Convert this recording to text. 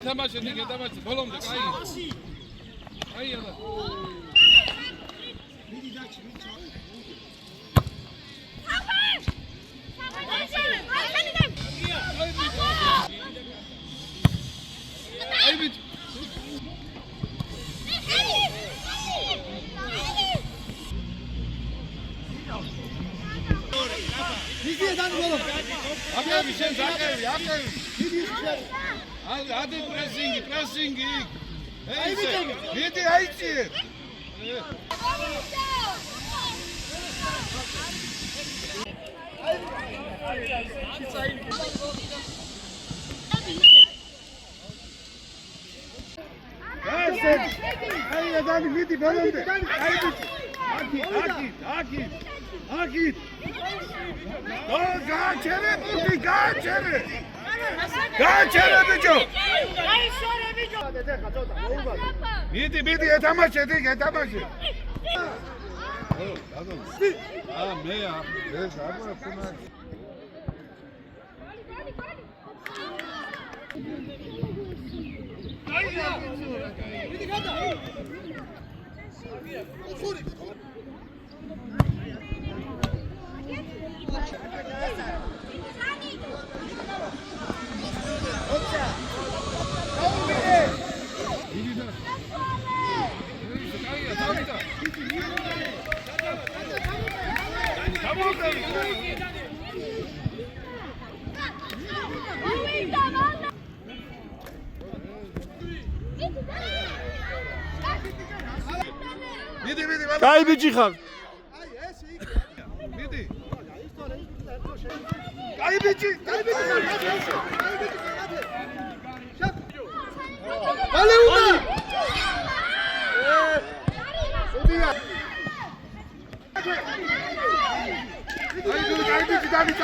თამაში დგე თამაში ბოლომდე კაი. კაი არა. მიდი დაჩი მიდი. Hadi pressingi. Hadi haydi. Haydi adam midi balonde. Haydi. Akit. Gaçere burdi gaçere. Gaçere biço. Midi etamaşe dik etamaşe. Ha me ya. Evet abi yapma. Midi gada. Sorry. Kaybıcı kal. Kaybıcı. Ale uda. Haydi kaybıcı tabii.